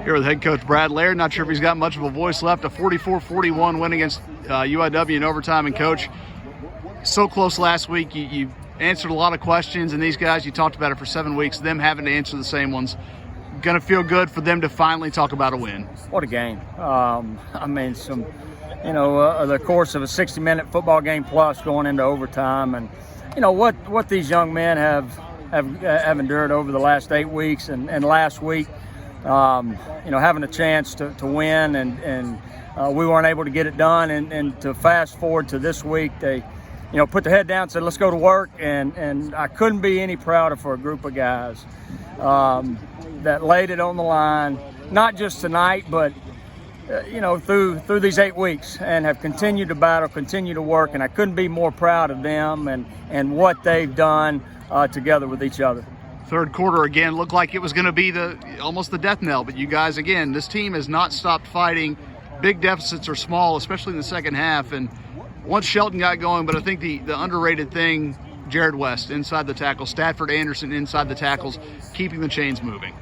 Here with head coach Brad Laird. Not sure if he's got much of a voice left. A 44-41 win against UIW in overtime. And coach, so close last week. You answered a lot of questions, and these guys, you talked about it for 7 weeks, them having to answer the same ones. Going to feel good for them to finally talk about a win. What a game. I mean, the course of a 60-minute football game plus going into overtime. And, what these young men have endured over the last 8 weeks and last week, having a chance to win and we weren't able to get it done. And to fast forward to this week, they, put their head down and said, let's go to work. And I couldn't be any prouder for a group of guys that laid it on the line, not just tonight, but through these 8 weeks, and have continued to battle, continue to work. And I couldn't be more proud of them and what they've done together with each other. Third quarter, again, looked like it was going to be almost the death knell. But you guys, again, this team has not stopped fighting. Big deficits are small, especially in the second half. And once Shelton got going, but I think the underrated thing, Jared West inside the tackle, Stafford Anderson inside the tackles, keeping the chains moving.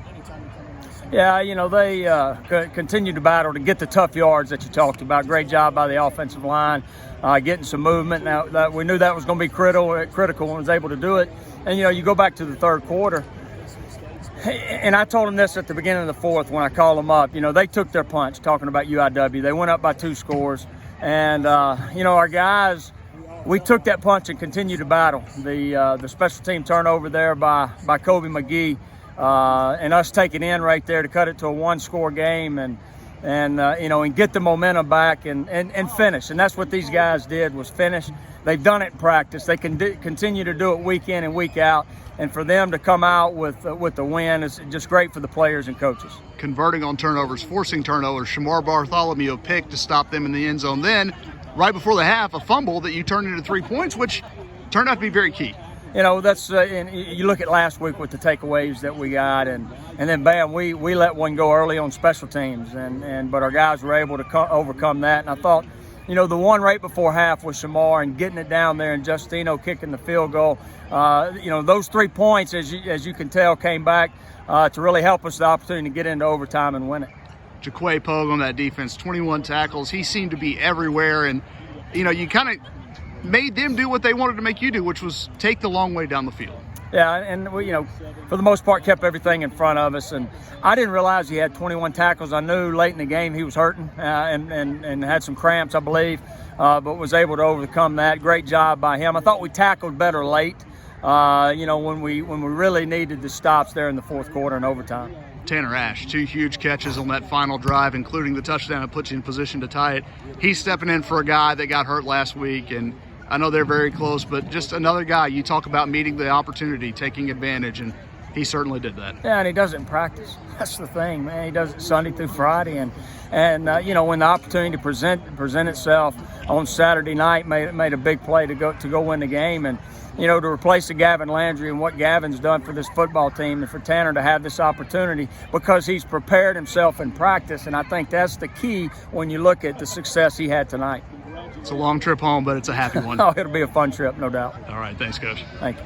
Yeah, they continue to battle to get the tough yards that you talked about. Great job by the offensive line, getting some movement. Now, we knew that was going to be critical and was able to do it. And, you go back to the third quarter, and I told them this at the beginning of the fourth when I called them up. They took their punch, talking about UIW. They went up by 2 scores. And, our guys, we took that punch and continued to battle. The special team turnover there by Kobe McGee, and us taking in right there to cut it to a 1-score game and get the momentum back and finish. And that's what these guys did, was finish. They've done it in practice. They can continue to do it week in and week out. And for them to come out with the win is just great for the players and coaches. Converting on turnovers, forcing turnovers. Shamar Bartholomew, a pick to stop them in the end zone. Then, right before the half, a fumble that you turned into 3 points, which turned out to be very key. That's and you look at last week with the takeaways that we got, and then bam, we let one go early on special teams, but our guys were able to overcome that. And I thought, the one right before half was Shamar and getting it down there, and Justino kicking the field goal. Those 3 points, as you can tell, came back to really help us the opportunity to get into overtime and win it. Jaquay Pogue on that defense, 21 tackles. He seemed to be everywhere, and you kind of made them do what they wanted to make you do, which was take the long way down the field. Yeah, and we, for the most part, kept everything in front of us. And I didn't realize he had 21 tackles. I knew late in the game he was hurting and had some cramps, I believe, but was able to overcome that. Great job by him. I thought we tackled better late, when we really needed the stops there in the fourth quarter and overtime. Tanner Ash, 2 huge catches on that final drive, including the touchdown that puts you in position to tie it. He's stepping in for a guy that got hurt last week, and I know they're very close, but just another guy. You talk about meeting the opportunity, taking advantage, and he certainly did that. Yeah, and he does it in practice. That's the thing, man. He does it Sunday through Friday, and when the opportunity to present itself on Saturday night, made a big play to go win the game, and to replace the Gavin Landry and what Gavin's done for this football team, and for Tanner to have this opportunity because he's prepared himself in practice, and I think that's the key when you look at the success he had tonight. It's a long trip home, but it's a happy one. Oh, it'll be a fun trip, no doubt. All right, thanks, Coach. Thank you.